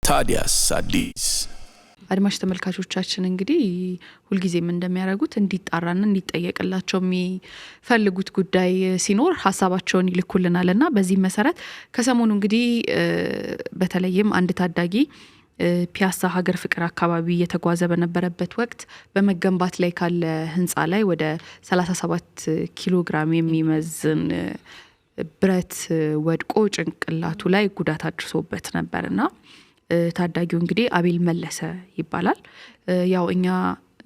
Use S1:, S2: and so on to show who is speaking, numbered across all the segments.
S1: ታዲያስ አዲስ
S2: አድማጭ ተመልካቾቻችን እንግዲህ ሁልጊዜም እንደሚያደርጉት እንዲጣራና እንዲጠየቅላቸው የሚፈልጉት ጉዳይ ሲኖር ሐሳባቸውን ይልኩልናልና በዚህ መሰረት ከሰሞኑ እንግዲህ በተለይም አንድ ታዳጊ ፒያሳ ሀገር ፍቅር አካባቢ የተጓዘ በነበረበት ወቅት በመገንባት ላይ ካለ ህንጻ ላይ ወደ 37 ኪሎ ግራም የሚመዝን ብረት ወድቆ ጭንቅላቱ ላይ ጉዳት አድርሶበት ነበርና ታዳጊው እንግዲህ አቤል መለሰ ይባላል። ያው እኛ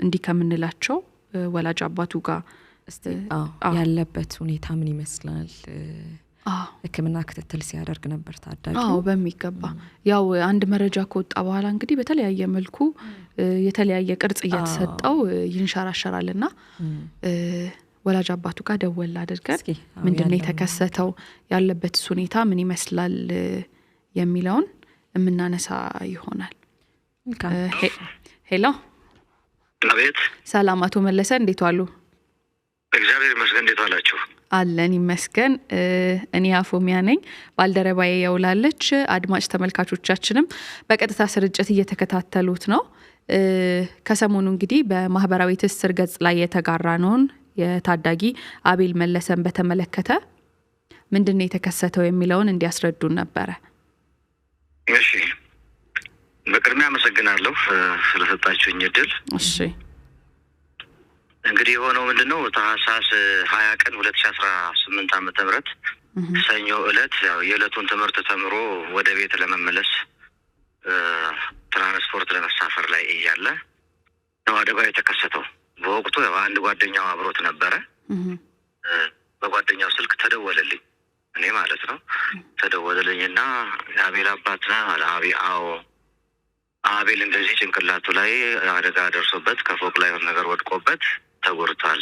S2: እንዲህ ከምንላቸው ወላጅ አባቱ ጋር
S3: ያለበት ሁኔታ ምን ይመስላል? ህክምና ክትትል ሲያደርግ ነበር ታዳጊው።
S2: በሚገባ ያው አንድ መረጃ ከወጣ በኋላ እንግዲህ በተለያየ መልኩ የተለያየ ቅርጽ እየተሰጠው ይንሸራሸራልና ወላጅ አባቱ ጋር ደወል አድርገን ምንድነው የተከሰተው ያለበት ሁኔታ ምን ይመስላል የሚለውን እምናነሳ ይሆናል። ሄሎ
S4: አቤት።
S2: ሰላም አቶ መለሰ እንዴት ዋሉ?
S4: እግዚአብሔር ይመስገን። እንዴት ዋላችሁ?
S2: አለን ይመስገን። እኔ አፎሚያ ነኝ፣ ባልደረባዬ ያውላለች። አድማጭ ተመልካቾቻችንም በቀጥታ ስርጭት እየተከታተሉት ነው። ከሰሞኑ እንግዲህ በማህበራዊ ትስስር ገጽ ላይ የተጋራ ነውን የታዳጊ አቤል መለሰን በተመለከተ ምንድነው የተከሰተው የሚለውን እንዲያስረዱን ነበረ።
S4: እሺ፣ በቅድሚያ አመሰግናለሁ ስለሰጣችሁኝ እድል።
S2: እሺ፣
S4: እንግዲህ የሆነው ምንድነው ታህሳስ 20 ቀን 2018 ዓመተ ምህረት ሰኞ ዕለት ያው የዕለቱን ትምህርት ተምሮ ወደ ቤት ለመመለስ ትራንስፖርት ለመሳፈር ላይ እያለ ነው አደጋው የተከሰተው። በወቅቱ ያው አንድ ጓደኛው አብሮት ነበረ። በጓደኛው ስልክ ተደወለልኝ፣ እኔ ማለት ነው። ተደወለልኝና የአቤል አባት ነህ? አዎ። አቤል እንደዚህ ጭንቅላቱ ላይ አደጋ ደርሶበት ከፎቅ ላይ የሆነ ነገር ወድቆበት ተጎድቷል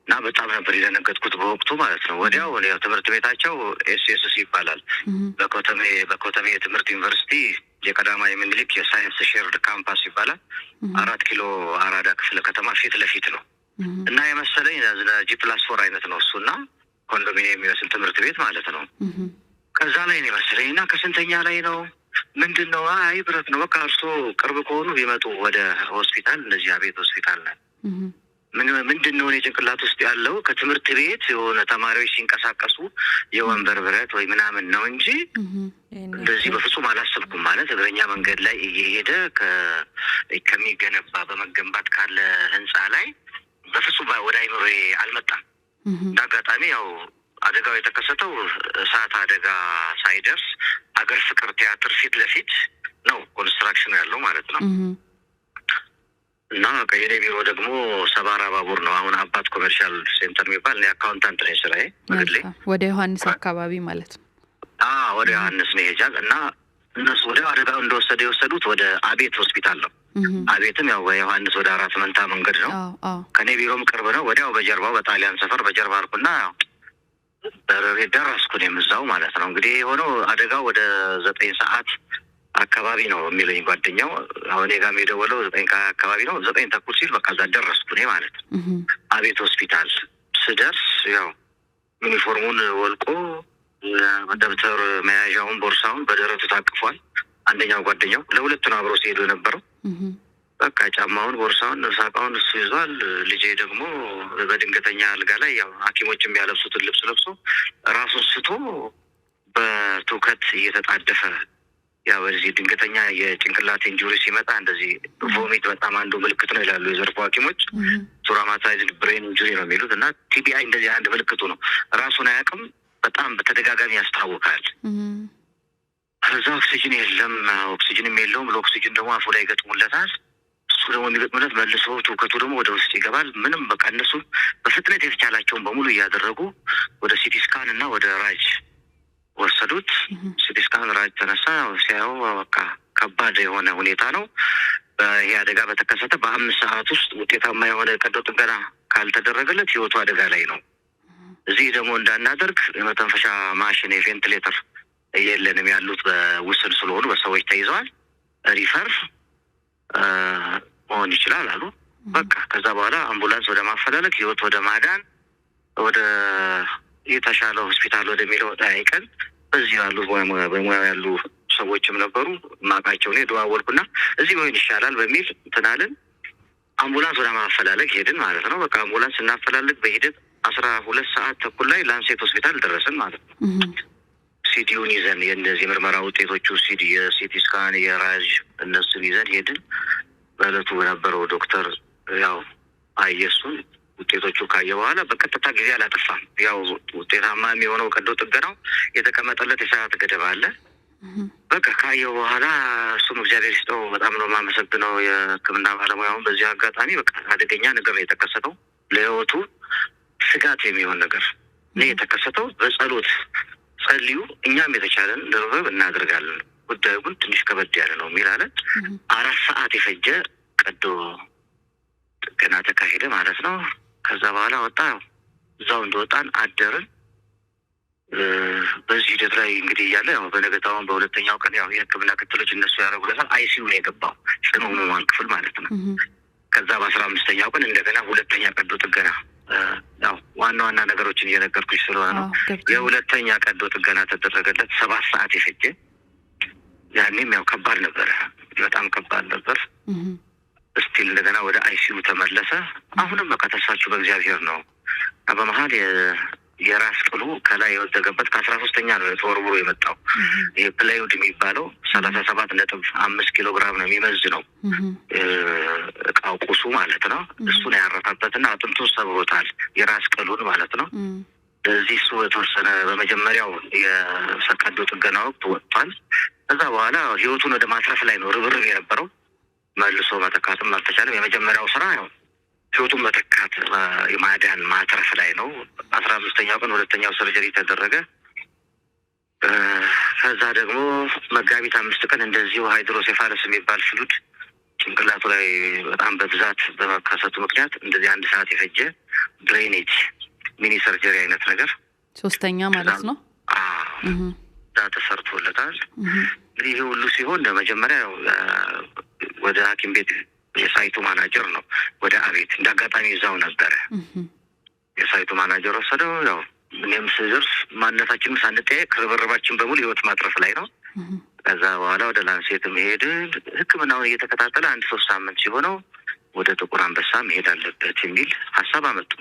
S4: እና በጣም ነበር የደነገጥኩት በወቅቱ ማለት ነው። ወዲያው ትምህርት ቤታቸው ኤስኤስሲ ይባላል። በኮተሜ የትምህርት ዩኒቨርሲቲ የቀዳማዊ ምኒልክ የሳይንስ ሼርድ ካምፓስ ይባላል። 4 ኪሎ አራዳ ክፍለ ከተማ ፊት ለፊት ነው እና የመሰለኝ G+4 አይነት ነው እሱና ኮንዶሚኒየም የሚመስል ትምህርት ቤት ማለት ነው። ከዛ ላይ ነው የመሰለኝ እና ከስንተኛ ላይ ነው ምንድነው? አይ ብረት ነው በቃ እርሶ ቅርብ ከሆኑ ቢመጡ ወደ ሆስፒታል እንደዚህ አቤት ሆስፒታል ነው። ምንድነው እኔ ጭንቅላት ውስጥ ያለው ከትምህርት ቤት የሆነ ተማሪዎች ሲንቀሳቀሱ የወንበር ብረት ወይ ምናምን ነው እንጂ እንደዚህ በፍጹም አላሰብኩም። ማለት እግረኛ መንገድ ላይ እየሄደ ከሚገነባ በመገንባት ካለ ህንጻ ላይ በፍጹም ወደ አይምሮዬ አልመጣም። እንዳጋጣሚ ያው አደጋው የተከሰተው እሳት አደጋ ሳይደርስ ሀገር ፍቅር ቲያትር ፊት ለፊት ነው ኮንስትራክሽኑ ያለው ማለት ነው። እና ከየኔ ቢሮ ደግሞ ሰባራ ባቡር ነው። አሁን አባት ኮመርሻል ሴንተር የሚባል እኔ አካውንታንት ነኝ ስራዬ በግሌ። ወደ
S2: ዮሐንስ አካባቢ ማለት ነው።
S4: ወደ ዮሐንስ ነው ሄጃል እና እነሱ ወደ አደጋው የወሰዱት ወደ አቤት ሆስፒታል ነው። አቤትም ያው ዮሐንስ ወደ 4 መንታ መንገድ ነው። ከኔ ቢሮም ቅርብ ነው። ወዲያው በጀርባው በጣሊያን ሰፈር በጀርባ አልኩና ደረስኩ እኔም እዛው ማለት ነው። እንግዲህ የሆነው አደጋው ወደ 9 ሰዓት አካባቢ ነው የሚለኝ ጓደኛው። አሁን እኔ ጋር የደወለው 9 አካባቢ ነው። 9 ተኩል ሲል በቃ እዛ ደረስኩ እኔ ማለት ነው። አቤት ሆስፒታል ስደርስ ያው ዩኒፎርሙን ወልቆ ደብተር መያዣውን ቦርሳውን በደረቱ ታቅፏል። አንደኛው ጓደኛው ለሁለት ነው አብሮ ሲሄዱ የነበረው። በቃ ጫማውን ቦርሳውን ሳቃውን እሱ ይዟል። ልጄ ደግሞ በድንገተኛ አልጋ ላይ ያው ሐኪሞች የሚያለብሱትን ልብስ ለብሶ ራሱን ስቶ በትውከት እየተጣደፈ ያው በዚህ ድንገተኛ የጭንቅላት ኢንጁሪ ሲመጣ እንደዚህ ቮሚት በጣም አንዱ ምልክት ነው ይላሉ የዘርፉ ሐኪሞች። ትራውማታይዝድ ብሬን ኢንጁሪ ነው የሚሉት እና TBI እንደዚህ አንድ ምልክቱ ነው። ራሱን አያውቅም፣ በጣም በተደጋጋሚ ያስታውቃል። ከዛ ኦክሲጅን የለም፣ ኦክሲጅንም የለውም። ለኦክሲጅን ደግሞ አፉ ላይ ይገጥሙለታል። እሱ ደግሞ የሚገጥሙለት መልሶ ትውከቱ ደግሞ ወደ ውስጥ ይገባል። ምንም በቃ እነሱ በፍጥነት የተቻላቸውን በሙሉ እያደረጉ ወደ ሲቲ ስካን እና ወደ ራጅ ወሰዱት። ሲቲ ስካን ራጅ ተነሳ። ሲያዩ በቃ ከባድ የሆነ ሁኔታ ነው። ይሄ አደጋ በተከሰተ በ5 ሰዓት ውስጥ ውጤታማ የሆነ ቀዶ ጥገና ካልተደረገለት ህይወቱ አደጋ ላይ ነው። እዚህ ደግሞ እንዳናደርግ የመተንፈሻ ማሽን የቬንቲሌተር የለንም፣ ያሉት በውስን ስለሆኑ በሰዎች ተይዘዋል። ሪፈር መሆን ይችላል አሉ። በቃ ከዛ በኋላ አምቡላንስ ወደ ማፈላለግ ህይወት ወደ ማዳን ወደ የተሻለ ሆስፒታል ወደሚለው አይቀን በዚህ ያሉ በሙያ ያሉ ሰዎችም ነበሩ ማቃቸው ነው ደዋወልኩና እዚህ ምን ይሻላል በሚል ተናለን አምቡላንስ ወደ ማፈላለግ ሄድን ማለት ነው። በቃ አምቡላንስ እናፈላለግ በሂደት 12 ሰዓት ተኩል ላይ ላንሴት ሆስፒታል ደረስን ማለት ነው። ሲዲውን ይዘን የእነዚህ ምርመራ ውጤቶቹ የሲቲ ስካን የራጅ እነሱን ይዘን ሄድን። በእለቱ በነበረው ዶክተር ያው አየሱን ውጤቶቹ ካየ በኋላ በቀጥታ ጊዜ አላጠፋም። ያው ውጤታማ የሚሆነው ቀዶ ጥገናው የተቀመጠለት የሰዓት ገደብ አለ። በቃ ካየው በኋላ እሱም እግዚአብሔር ይስጠው በጣም ነው የማመሰግነው የሕክምና ባለሙያውን። በዚህ አጋጣሚ በቃ አደገኛ ነገር ነው የተከሰተው፣ ለህይወቱ ስጋት የሚሆን ነገር ነው የተከሰተው። በጸሎት ጸልዩ፣ እኛም የተቻለን ርብርብ እናደርጋለን፣ ጉዳዩ ግን ትንሽ ከበድ ያለ ነው የሚል አለ። 4 ሰዓት የፈጀ ቀዶ ጥገና ተካሄደ ማለት ነው። ከዛ በኋላ ወጣ። እዛው እንደወጣን አደርን። በዚህ ሂደት ላይ እንግዲህ እያለ ያው በነገታውን በሁለተኛው ቀን ያው የሕክምና ክትሎች እነሱ ያደረጉለታል። አይሲዩ ነው የገባው ጽኑ ህሙማን ክፍል ማለት ነው። ከዛ በ15ኛው ቀን እንደገና ሁለተኛ ቀዶ ጥገና ያው ዋና ዋና ነገሮችን እየነገርኩሽ ስለሆነ ነው። የሁለተኛ ቀዶ ጥገና ተደረገለት 7 ሰዓት የፈጀ። ያኔም ያው ከባድ ነበረ፣ በጣም ከባድ ነበር። እስቲል እንደገና ወደ አይሲዩ ተመለሰ። አሁንም በቃ ተስፋችሁ በእግዚአብሔር ነው። በመሀል የራስ ቅሉ ከላይ የወደቀበት ከ13ኛ ነው ተወርውሮ የመጣው። ይሄ ፕላይውድ የሚባለው 37.5 ኪሎ ግራም ነው የሚመዝነው እቃው ቁሱ ማለት ነው። እሱን ያረፈበትና አጥንቱን ሰብሮታል፣ የራስ ቅሉን ማለት ነው። እዚህ እሱ የተወሰነ በመጀመሪያው የቀዶ ጥገና ወቅት ወጥቷል። ከዛ በኋላ ህይወቱን ወደ ማትረፍ ላይ ነው ርብርብ የነበረው። መልሶ መተካትም አልተቻለም። የመጀመሪያው ስራ ያው ህይወቱን መተካት የማዳን ማትረፍ ላይ ነው። 15ኛው ቀን ሁለተኛው ሰርጀሪ ተደረገ። ከዛ ደግሞ መጋቢት 5 ቀን እንደዚሁ ሃይድሮሴፋለስ የሚባል ፍሉድ ጭንቅላቱ ላይ በጣም በብዛት በመከሰቱ ምክንያት እንደዚህ 1 ሰዓት የፈጀ ድሬኔጅ ሚኒ ሰርጀሪ አይነት ነገር
S2: 3ኛ ማለት ነው
S4: ተሰርቶለታል። እንግዲህ ይሄ ሁሉ ሲሆን መጀመሪያ ወደ ሐኪም ቤት የሳይቱ ማናጀር ነው ወደ አቤት እንዳጋጣሚ ይዛው ነበር። የሳይቱ ማናጀር ወሰደው። ያው ምንም ስደርስ ማንነታችንን ሳንጠያየቅ ርብርባችን በሙሉ ህይወት ማትረፍ ላይ ነው። ከዛ በኋላ ወደ ላንሴት መሄድ ሕክምናውን እየተከታተለ 1-3 ሳምንት ሲሆነው ወደ ጥቁር አንበሳ መሄድ አለበት የሚል ሀሳብ አመጡ።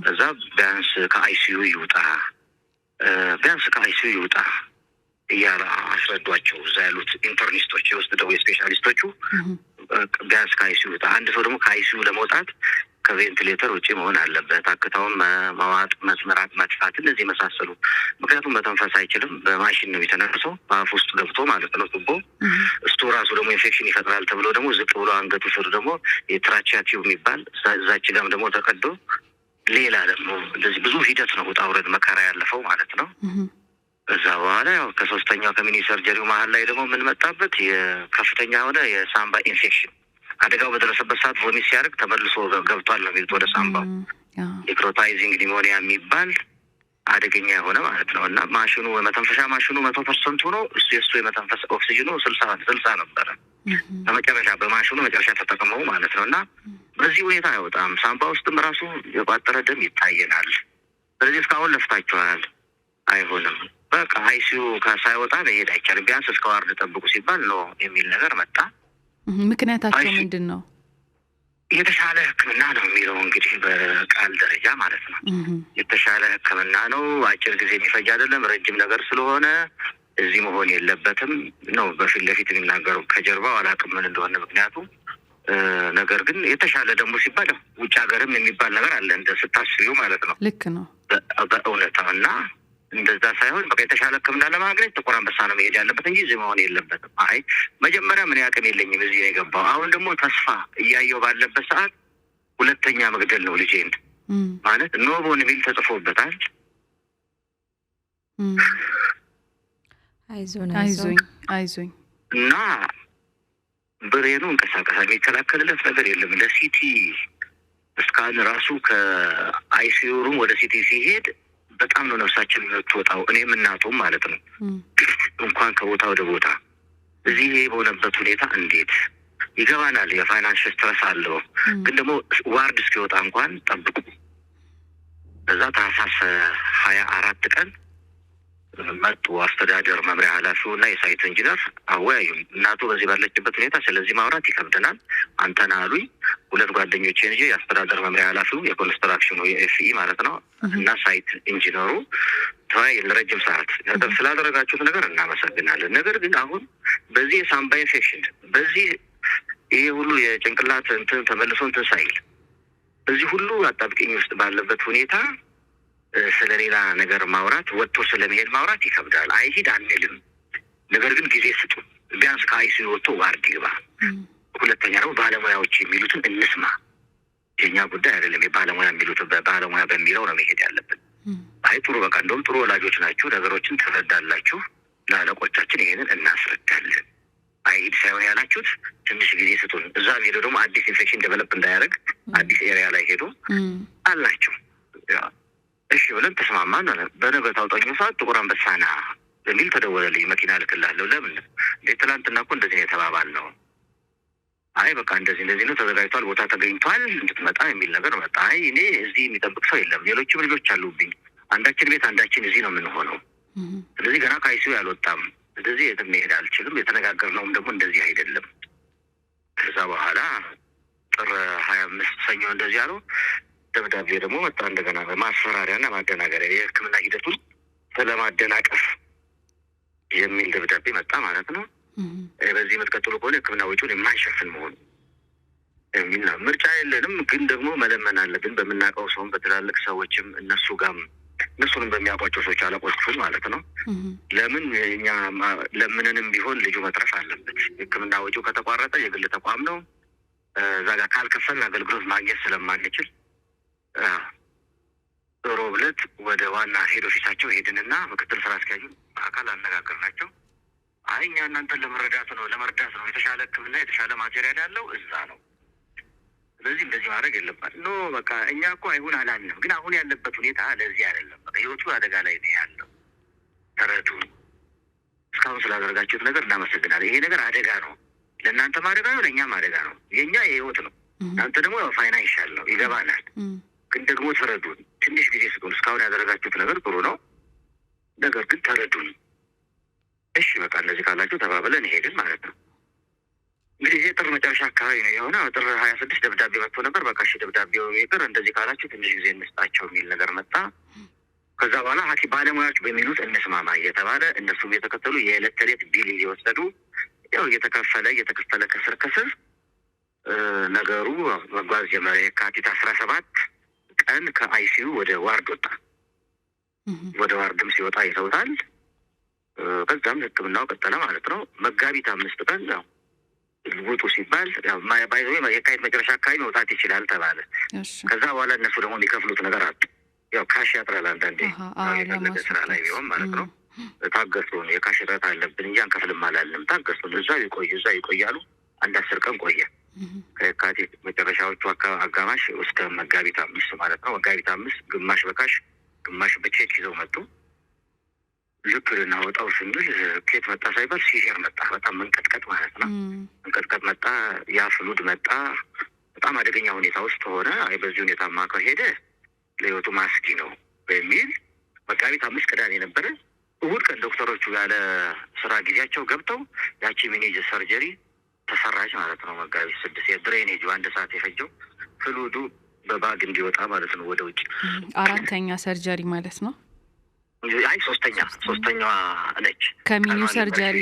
S4: ከዛ ቢያንስ ከአይሲዩ ይውጣ እያለ አስረዷቸው እዛ ያሉት ኢንተርኒስቶች የውስጥ ደዌ ስፔሻሊስቶቹ። ቢያንስ ከአይሲዩ ይውጣ። አንድ ሰው ደግሞ ከአይሲዩ ለመውጣት ከቬንቲሌተር ውጭ መሆን አለበት። አክታውን መዋጥ፣ መስመራት፣ መጥፋት እነዚህ የመሳሰሉ ምክንያቱም መተንፈስ አይችልም። በማሽን ነው የተነፈሰው በአፍ ውስጥ ገብቶ ማለት ነው ቱቦ። እሱ ራሱ ደግሞ ኢንፌክሽን ይፈጥራል ተብሎ ደግሞ ዝቅ ብሎ አንገቱ ስር ደግሞ የትራቻ ቲዩብ የሚባል እዛች ጋም ደግሞ ተቀዶ ሌላ ደግሞ እንደዚህ ብዙ ሂደት ነው ውጣ ውረድ መከራ ያለፈው ማለት ነው። እዛ በኋላ ያው ከ3ኛው ከሚኒ ሰርጀሪው መሀል ላይ ደግሞ ምን መጣበት የከፍተኛ ሆነ የሳምባ ኢንፌክሽን። አደጋው በደረሰበት ሰዓት ቮሚት ሲያደርግ ተመልሶ ገብቷል ነው የሚሉት ወደ ሳምባው። ኒክሮታይዚንግ ኒሞኒያ የሚባል አደገኛ የሆነ ማለት ነው። እና ማሽኑ የመተንፈሻ ማሽኑ 100% ሆኖ የእሱ የመተንፈስ ኦክሲጅኑ 60 ነበረ። በመጨረሻ በማሽኑ መጨረሻ ተጠቅመው ማለት ነው። እና በዚህ ሁኔታ አይወጣም። ሳምባ ውስጥም ራሱ የቋጠረ ደም ይታየናል። ስለዚህ እስካሁን ለፍታችኋል፣ አይሆንም፣ በቃ አይሲዩ ሳይወጣ መሄድ አይቻልም፣ ቢያንስ እስከ ዋርድ ጠብቁ ሲባል ነው የሚል ነገር መጣ።
S2: ምክንያታቸው ምንድን ነው?
S4: የተሻለ ሕክምና ነው የሚለው እንግዲህ በቃል ደረጃ ማለት ነው። የተሻለ ሕክምና ነው፣ አጭር ጊዜ የሚፈጅ አይደለም፣ ረጅም ነገር ስለሆነ እዚህ መሆን የለበትም ነው በፊት ለፊት የሚናገሩ። ከጀርባው አላውቅም ምን እንደሆነ ምክንያቱም። ነገር ግን የተሻለ ደግሞ ሲባል ውጭ ሀገርም የሚባል ነገር አለ እንደ ስታስቢው ማለት ነው።
S2: ልክ ነው
S4: በእውነታው። እና እንደዛ ሳይሆን በቃ የተሻለ ሕክምና ለማግኘት ጥቁር አንበሳ ነው መሄድ ያለበት እንጂ እዚህ መሆን የለበትም። አይ መጀመሪያ ምን ያቅም የለኝም እዚህ ነው የገባው። አሁን ደግሞ ተስፋ እያየው ባለበት ሰዓት ሁለተኛ መግደል ነው ልጄን ማለት ኖቦን ቢል ተጽፎበታል።
S2: አይዞኝ
S4: እና ብሬኑ እንቀሳቀሳ የሚከላከልለት ነገር የለም። ለሲቲ እስካን ራሱ ከአይሲዩ ሩም ወደ ሲቲ ሲሄድ በጣም ነው ነፍሳችን የምትወጣው። እኔም እናቱም ማለት ነው። እንኳን ከቦታ ወደ ቦታ እዚህ በሆነበት ሁኔታ እንዴት ይገባናል። የፋይናንስ ስትረስ አለው። ግን ደግሞ ዋርድ እስኪወጣ እንኳን ጠብቁ። በዛ ታህሳስ 24 ቀን መጡ አስተዳደር መምሪያ ኃላፊውና የሳይት ኢንጂነር አወያዩ። እናቱ በዚህ ባለችበት ሁኔታ ስለዚህ ማውራት ይከብደናል አንተና አሉኝ። ሁለት ጓደኞቼ እንጂ የአስተዳደር መምሪያ ኃላፊው የኮንስትራክሽኑ የኤፍኢ ማለት ነው እና ሳይት ኢንጂነሩ ተወያየን ለረጅም ሰዓት። ስላደረጋችሁት ነገር እናመሰግናለን። ነገር ግን አሁን በዚህ የሳምባ ኢንፌክሽን በዚህ ይሄ ሁሉ የጭንቅላት እንትን ተመልሶ እንትን ሳይል በዚህ ሁሉ አጣብቂኝ ውስጥ ባለበት ሁኔታ ስለሌላ ነገር ማውራት ወጥቶ ስለመሄድ ማውራት ይከብዳል። አይሂድ አንልም፣ ነገር ግን ጊዜ ስጡ። ቢያንስ ከአይሲዩ ወጥቶ ዋርድ ይግባ። ሁለተኛ ደግሞ ባለሙያዎች የሚሉትን እንስማ። የኛ ጉዳይ አይደለም፣ የባለሙያ የሚሉት ባለሙያ በሚለው ነው መሄድ ያለብን። አይ ጥሩ በቃ እንደውም ጥሩ ወላጆች ናችሁ፣ ነገሮችን ትረዳላችሁ፣ ለአለቆቻችን ይሄንን እናስረዳለን። አይሂድ ሳይሆን ያላችሁት ትንሽ ጊዜ ስጡን። እዛም ሄዶ ደግሞ አዲስ ኢንፌክሽን ዴቨሎፕ እንዳያደርግ አዲስ ኤሪያ ላይ ሄዶ አላችሁ። እሺ ብለን ተስማማን። በነገታው ጠኙ ሰዓት ጥቁር አንበሳና በሚል ተደወለልኝ። መኪና ልክላለሁ። ለምን እንዴ? ትላንትና እኮ እንደዚህ የተባባል ነው። አይ በቃ እንደዚህ ነው ተዘጋጅቷል፣ ቦታ ተገኝቷል እንድትመጣ የሚል ነገር መጣ። አይ እኔ እዚህ የሚጠብቅ ሰው የለም፣ ሌሎችም ልጆች አሉብኝ። አንዳችን ቤት አንዳችን እዚህ ነው የምንሆነው። ስለዚህ ገና ከአይሲዩ ያልወጣም፣ ስለዚህ የትም መሄድ አልችልም። የተነጋገርነውም ደግሞ እንደዚህ አይደለም። ከዛ በኋላ ጥር 25 ሰኞ እንደዚህ አለው። ደብዳቤ ደግሞ መጣ እንደገና ማስፈራሪያና ማደናገሪያ የሕክምና ሂደቱን ስለማደናቀፍ የሚል ደብዳቤ መጣ ማለት ነው። በዚህ የምትቀጥሉ ከሆነ ሕክምና ወጪውን የማንሸፍን መሆኑ የሚል ነው። ምርጫ የለንም፣ ግን ደግሞ መለመን አለብን። በምናውቀው ሰውም በትላልቅ ሰዎችም እነሱንም በሚያውቋቸው ሰዎች አለቆቹን ማለት ነው። ለምን እኛ ለምንንም ቢሆን ልጁ መትረፍ አለበት። ሕክምና ወጪው ከተቋረጠ የግል ተቋም ነው። እዛ ጋር ካልከፈልን አገልግሎት ማግኘት ስለማንችል ሮብ ዕለት ወደ ዋና ሄድ ኦፊሳቸው ሄድንና ምክትል ስራ አስኪያጁን በአካል አነጋገርናቸው። አይ እኛ እናንተን ለመርዳት ነው የተሻለ ሕክምና የተሻለ ማቴሪያል ያለው እዛ ነው። ስለዚህ እንደዚህ ማድረግ የለባት ኖ በቃ እኛ እኮ አይሁን አላልንም፣ ግን አሁን ያለበት ሁኔታ ለዚህ አይደለም። በቃ ህይወቱ አደጋ ላይ ነው ያለው። ተረዱ። እስካሁን ስላደረጋችሁት ነገር እናመሰግናለን። ይሄ ነገር አደጋ ነው፣ ለእናንተም አደጋ ነው፣ ለእኛም አደጋ ነው። የእኛ የህይወት ነው፣ እናንተ ደግሞ ፋይናንሻል ነው፣ ይገባናል። ግን ደግሞ ተረዱን፣ ትንሽ ጊዜ ስጡን። እስካሁን ያደረጋችሁት ነገር ጥሩ ነው፣ ነገር ግን ተረዱን። እሺ በቃ እንደዚህ ካላችሁ ተባብለን ሄድን ማለት ነው። እንግዲህ ይሄ ጥር መጨረሻ አካባቢ ነው የሆነ። ጥር 26 ደብዳቤ መጥቶ ነበር። በቃ እሺ ደብዳቤው ይቅር፣ እንደዚህ ካላችሁ ትንሽ ጊዜ እንስጣቸው የሚል ነገር መጣ። ከዛ በኋላ ሐኪም ባለሙያዎች በሚሉት እንስማማ እየተባለ እነሱም የተከተሉ የዕለት ተዕለት ቢል እየወሰዱ ያው እየተከፈለ ከስር ነገሩ መጓዝ ጀመረ። የካቲት 17 ቀን ከአይሲዩ ወደ ዋርድ ወጣ። ወደ ዋርድም ሲወጣ ይተውታል። ከዛም ሕክምናው ቀጠለ ማለት ነው። መጋቢት 5 ቀን ያው ውጡ ሲባል የካቲት መጨረሻ አካባቢ መውጣት ይችላል ተባለ። ከዛ በኋላ እነሱ ደግሞ የሚከፍሉት ነገር አጡ። ያው ካሽ ያጥራል አንዳንዴ የፈለገ ስራ ላይ ቢሆን ማለት ነው። ታገሱን፣ የካሽ እጥረት አለብን እንጂ አንከፍልም አላልንም። ታገሱን፣ እዛ ይቆያሉ። 10 ቀን ቆየ። ከየካቲት መጨረሻዎቹ አጋማሽ እስከ መጋቢት 5 ማለት ነው። መጋቢት 5 ግማሽ በካሽ ግማሽ በቼክ ይዘው መጡ። ልክ ልናወጣው ስንል ኬት መጣ ሳይባል ሲጀር መጣ። በጣም መንቀጥቀጥ ማለት ነው። መንቀጥቀጥ መጣ። ያ ፍሉድ መጣ። በጣም አደገኛ ሁኔታ ውስጥ ሆነ። አይ በዚህ ሁኔታማ ከሄደ ለህይወቱ ማስጊ ነው በሚል መጋቢት 5 ቅዳሜ ነበረ። እሑድ ቀን ዶክተሮቹ ያለ ስራ ጊዜያቸው ገብተው ያቺ ሚኒጅ ሰርጀሪ ተሰራች ማለት ነው። መጋቢት 6 የድሬኔጁ 1 ሰዓት የፈጀው ፍሉዱ በባግ እንዲወጣ ማለት ነው ወደ ውጭ።
S2: 4ኛ ሰርጀሪ ማለት ነው።
S4: አይ ሶስተኛዋ ነች
S2: ከሚኒ ሰርጀሪ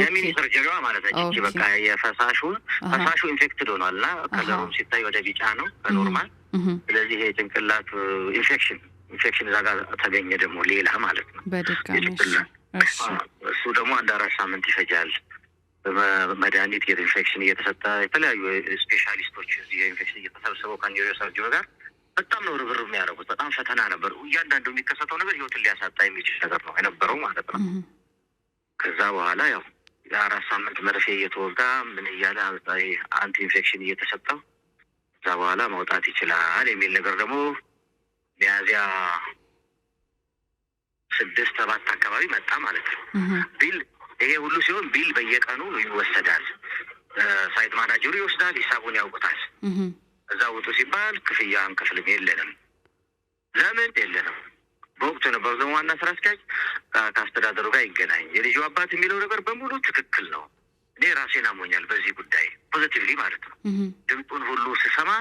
S4: የሚኒ ሰርጀሪዋ ማለት ነች። በቃ ፈሳሹ ኢንፌክትድ ሆኗል እና ከለሩም ሲታይ ወደ ቢጫ ነው ከኖርማል። ስለዚህ ይሄ ጭንቅላት ኢንፌክሽን እዛ ጋር ተገኘ ደግሞ ሌላ ማለት ነው
S2: በድጋሚ።
S4: እሱ ደግሞ 4 ሳምንት ይፈጃል። መድኃኒት የኢንፌክሽን እየተሰጠ የተለያዩ ስፔሻሊስቶች እዚህ የኢንፌክሽን እየተሰበሰበው ከኒውሮ ሰርጀሪ ጋር በጣም ነው ርብርብ የሚያደርጉት። በጣም ፈተና ነበር። እያንዳንዱ የሚከሰተው ነገር ህይወትን ሊያሳጣ የሚችል ነገር ነው የነበረው ማለት ነው። ከዛ በኋላ ያው የ4 ሳምንት መርፌ እየተወጋ ምን እያለ አንቲ ኢንፌክሽን እየተሰጠው ከዛ በኋላ መውጣት ይችላል የሚል ነገር ደግሞ ሚያዝያ 6-7 አካባቢ መጣ ማለት ነው። ቢል ይሄ ሁሉ ሲሆን ቢል በየቀኑ ይወሰዳል። ሳይት ማናጀሩ ይወስዳል፣ ሂሳቡን ያውቁታል። እዛ ውጡ ሲባል ክፍያ አንከፍልም፣ የለንም። ለምን የለንም? በወቅቱ የነበረው ደግሞ ዋና ስራ አስኪያጅ ከአስተዳደሩ ጋር ይገናኝ የልጁ አባት የሚለው ነገር በሙሉ ትክክል ነው። እኔ ራሴን አሞኛል በዚህ ጉዳይ ፖዚቲቭሊ ማለት ነው። ድምጡን ሁሉ ስሰማ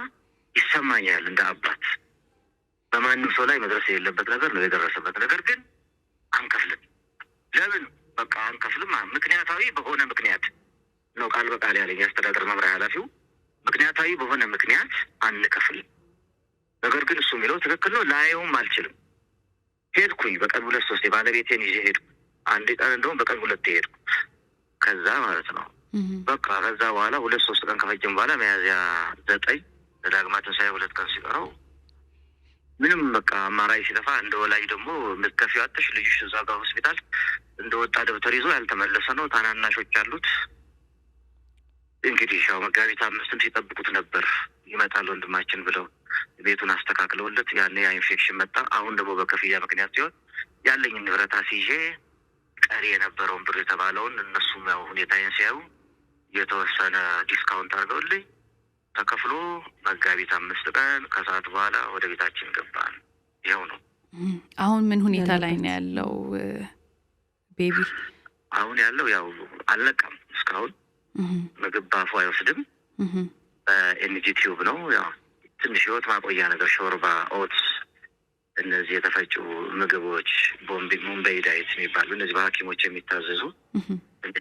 S4: ይሰማኛል እንደ አባት። በማንም ሰው ላይ መድረስ የሌለበት ነገር ነው የደረሰበት። ነገር ግን አንከፍልም። ለምን በቃ አንከፍልም? ምክንያታዊ በሆነ ምክንያት ነው ቃል በቃል ያለኝ የአስተዳደር መምሪያ ኃላፊው። ምክንያታዊ በሆነ ምክንያት አንከፍልም። ነገር ግን እሱ የሚለው ትክክል ነው። ላየውም አልችልም። ሄድኩኝ በቀን 2-3 ባለቤቴን ይዤ ሄድኩ። አንድ ቀን እንደውም በቀን 2 ሄድኩ። ከዛ ማለት ነው በቃ ከዛ በኋላ 2-3 ቀን ከፈጀም በኋላ ሚያዝያ 9 ለዳግማ ትንሣኤ 2 ቀን ሲቀረው ምንም በቃ አማራጭ ሲጠፋ እንደ ወላጅ ደግሞ ምትከፊው አጥሽ ልጅሽ እዛ ጋር ሆስፒታል እንደወጣ ደብተር ይዞ ያልተመለሰ ነው። ታናናሾች አሉት። እንግዲህ ያው መጋቢት 5 ሲጠብቁት ነበር ይመጣል ወንድማችን ብለው ቤቱን አስተካክለውለት ያኔ ያ ኢንፌክሽን መጣ። አሁን ደግሞ በከፍያ ምክንያት ሲሆን ያለኝ ንብረት አስይዤ ቀሪ የነበረውን ብር የተባለውን እነሱም ያው ሁኔታዬን ሲያዩ የተወሰነ ዲስካውንት አድርገውልኝ ተከፍሎ መጋቢት 5 ቀን ከሰዓት በኋላ ወደ ቤታችን ገባን። ይኸው ነው።
S2: አሁን ምን ሁኔታ ላይ ነው ያለው ቤቢ?
S4: አሁን ያለው ያው አልነቃም እስካሁን። ምግብ ባፉ አይወስድም። በኤንጂ ቲዩብ ነው። ያው ትንሽ ህይወት ማቆያ ነገር ሾርባ፣ ኦትስ፣ እነዚህ የተፈጩ ምግቦች ሙምባይ ዳይት የሚባሉ እነዚህ በሐኪሞች የሚታዘዙ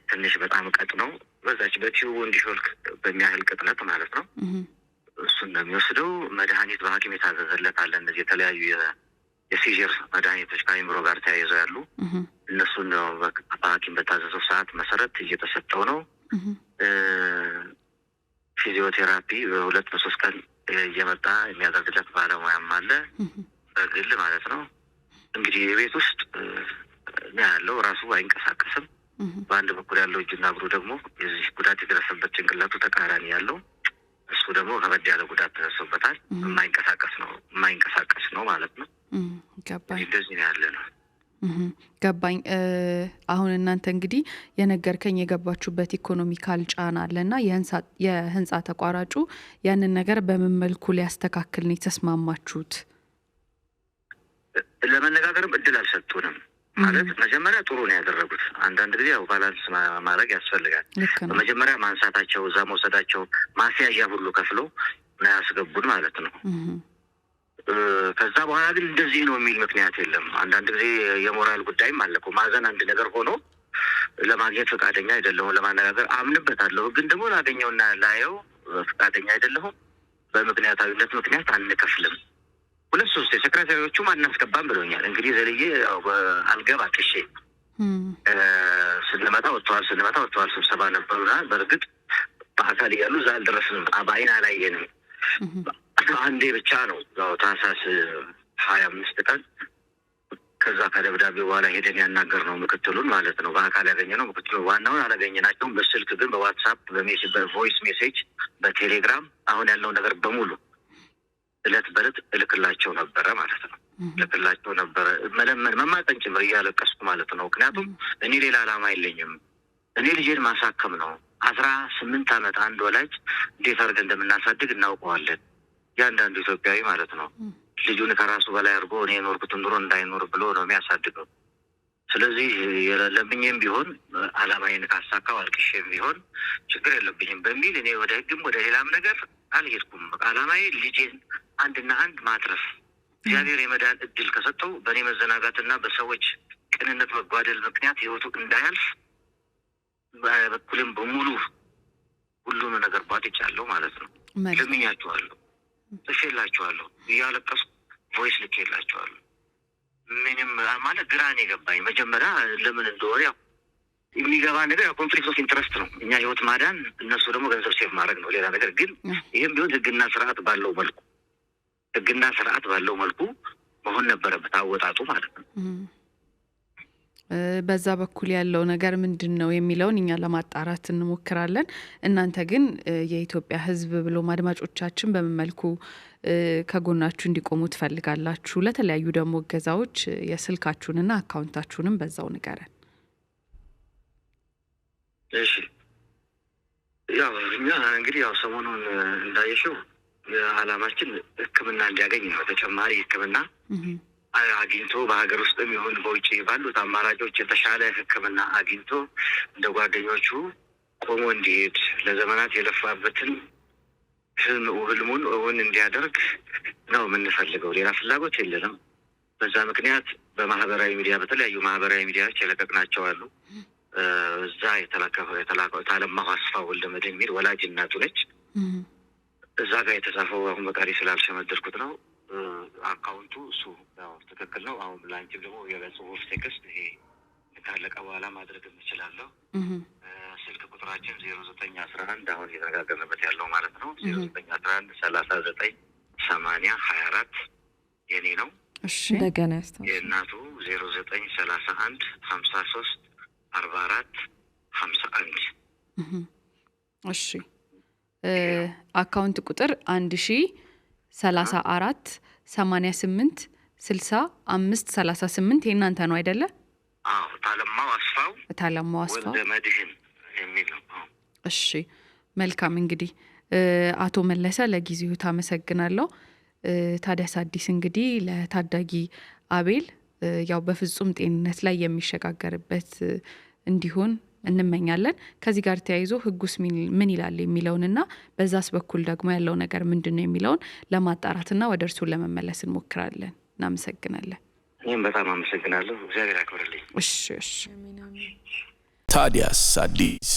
S4: ትንሽ በጣም ቀጥ ነው። በዛች በቲዩቡ እንዲሾልክ በሚያህል ቅጥነት ማለት ነው። እሱን ነው የሚወስደው። መድኃኒት በሐኪም የታዘዘለት አለ። እነዚህ የተለያዩ የሲዥር መድኃኒቶች ከአይምሮ ጋር ተያይዘው ያሉ እነሱን ነው በሐኪም በታዘዘው ሰዓት መሰረት እየተሰጠው ነው። ፊዚዮቴራፒ በ2-3 ቀን እየመጣ የሚያደርግለት ባለሙያም አለ በግል ማለት ነው። እንግዲህ የቤት ውስጥ ያለው ራሱ አይንቀሳቀስም። በአንድ በኩል ያለው እጁና እግሩ ደግሞ የዚህ ጉዳት የደረሰበት ጭንቅላቱ ተቃራኒ ያለው እሱ ደግሞ ከበድ ያለ ጉዳት ደርሶበታል። የማይንቀሳቀስ ነው ማለት ነው።
S2: ገባኝ።
S4: እንደዚህ ነው ያለ ነው።
S2: ገባኝ። አሁን እናንተ እንግዲህ የነገርከኝ የገባችሁበት ኢኮኖሚካል ጫና አለና የህንጻ ተቋራጩ ያንን ነገር በምን መልኩ ሊያስተካክል ነው የተስማማችሁት?
S4: ለመነጋገርም እድል አልሰጡንም። ማለት መጀመሪያ ጥሩ ነው ያደረጉት። አንዳንድ ጊዜ ያው ባላንስ ማድረግ ያስፈልጋል። በመጀመሪያ ማንሳታቸው እዛ መውሰዳቸው ማስያዣ ሁሉ ከፍለው ነው ያስገቡን ማለት ነው። ከዛ በኋላ ግን እንደዚህ ነው የሚል ምክንያት የለም። አንዳንድ ጊዜ የሞራል ጉዳይም አለ እኮ። ማዘን አንድ ነገር ሆኖ ለማግኘት ፈቃደኛ አይደለሁም። ለማነጋገር አምንበታለሁ፣ ግን ደግሞ ላገኘውና ላየው ፈቃደኛ አይደለሁም። በምክንያታዊነት ምክንያት አንከፍልም። 2-3 የሴክሬታሪዎቹም አናስገባም ብሎኛል። እንግዲህ ዘልዬ አልገባ ጥሼ ስንመጣ ወጥተዋል። ስብሰባ ነበሩና በእርግጥ በአካል እያሉ እዛ አልደረስንም። በአይን አላየንም። አንዴ ብቻ ነው ያው ታህሳስ 25 ቀን ከዛ ከደብዳቤው በኋላ ሄደን ያናገርነው ምክትሉን ማለት ነው። በአካል ያገኘነው ምክትሉ ዋናውን አላገኘናቸውም። በስልክ ግን በዋትሳፕ፣ በቮይስ ሜሴጅ፣ በቴሌግራም አሁን ያለው ነገር በሙሉ እለት በእለት እልክላቸው ነበረ ማለት ነው። መማጠን ጭምር እያለቀስኩ ማለት ነው። ምክንያቱም እኔ ሌላ ዓላማ የለኝም። እኔ ልጄን ማሳከም ነው። 18 ዓመት አንድ ወላጅ እንዴት አድርገን እንደምናሳድግ እናውቀዋለን። ያንዳንዱ ኢትዮጵያዊ ማለት ነው። ልጁን ከራሱ በላይ አድርጎ እኔ የኖርኩትን ኑሮ እንዳይኖር ብሎ ነው የሚያሳድገው። ስለዚህ የለብኝም ቢሆን ዓላማዬን ካሳካው አልቅሼም ቢሆን ችግር የለብኝም በሚል እኔ ወደ ህግም ወደ ሌላም ነገር አልሄድኩም። ዓላማዬ ልጄን አንድና አንድ ማትረፍ። እግዚአብሔር የመዳን እድል ከሰጠው በእኔ መዘናጋትና በሰዎች ቅንነት መጓደል ምክንያት ህይወቱ እንዳያልፍ በኩልም በሙሉ ሁሉም ነገር ቧጥጫለሁ ማለት ነው። ለምኛችኋለሁ፣ ጽፌላችኋለሁ፣ እያለቀስኩ ቮይስ ልኬላችኋለሁ። ምንም ማለት ግራን የገባኝ መጀመሪያ ለምን እንደሆነ ያው የሚገባ ነገር ያው ኮንፍሊክት ኦፍ ኢንትረስት ነው። እኛ ህይወት ማዳን፣ እነሱ ደግሞ ገንዘብ ሴቭ ማድረግ ነው ሌላ ነገር። ግን ይህም ቢሆን ህግና ስርዓት ባለው መልኩ መሆን ነበረበት አወጣጡ ማለት ነው።
S2: በዛ በኩል ያለው ነገር ምንድን ነው የሚለውን እኛ ለማጣራት እንሞክራለን። እናንተ ግን የኢትዮጵያ ህዝብ ብሎ አድማጮቻችን በምን መልኩ ከጎናችሁ እንዲቆሙ ትፈልጋላችሁ? ለተለያዩ ደግሞ እገዛዎች የስልካችሁንና አካውንታችሁንም በዛው ንገረን።
S4: እሺ፣ ያው እኛ እንግዲህ ያው ሰሞኑን እንዳየሽው ዓላማችን ሕክምና እንዲያገኝ ነው። ተጨማሪ ሕክምና አግኝቶ በሀገር ውስጥም ይሁን በውጭ ባሉት አማራጮች የተሻለ ሕክምና አግኝቶ እንደ ጓደኞቹ ቆሞ እንዲሄድ ለዘመናት የለፋበትን ህልሙን እውን እንዲያደርግ ነው የምንፈልገው። ሌላ ፍላጎት የለንም። በዛ ምክንያት በማህበራዊ ሚዲያ በተለያዩ ማህበራዊ ሚዲያዎች የለቀቅናቸው አሉ። እዛ የተላከው ታለማሁ አስፋው ወልደመድህን የሚል ወላጅ እናቱ ነች። እዛ ጋር የተጻፈው አሁን በቃሪ ስላልሸመደድኩት ነው። አካውንቱ እሱ ያው ትክክል ነው። አሁን ላንቺም ደግሞ የጽሁፍ ቴክስት ይሄ ካለቀ በኋላ ማድረግ እንችላለሁ። ስልክ ቁጥራችን 0911 አሁን እየተነጋገርንበት ያለው ማለት ነው 0911 39 80 24 የኔ ነው።
S3: እሺ እንደገና ያስተው
S4: የእናቱ 0931 53 44 51
S2: እሺ አካውንት ቁጥር 1034 88 65 38 የእናንተ ነው አይደለ?
S4: አዎ ታለማው አስፋው ወልደመድህን የሚል ነው።
S2: እሺ መልካም እንግዲህ አቶ መለሰ ለጊዜው ታመሰግናለሁ። ታዲያስ አዲስ እንግዲህ ለታዳጊ አቤል ያው በፍጹም ጤንነት ላይ የሚሸጋገርበት እንዲሆን እንመኛለን። ከዚህ ጋር ተያይዞ ህጉስ ምን ይላል የሚለውንና በዛስ በኩል ደግሞ ያለው ነገር ምንድነው የሚለውን ለማጣራትና ወደ እርሱ ለመመለስ እንሞክራለን። እናመሰግናለን።
S4: እኔም በጣም አመሰግናለሁ። እግዚአብሔር ያክብርልኝ።
S2: እሺ
S1: ታዲያስ አዲስ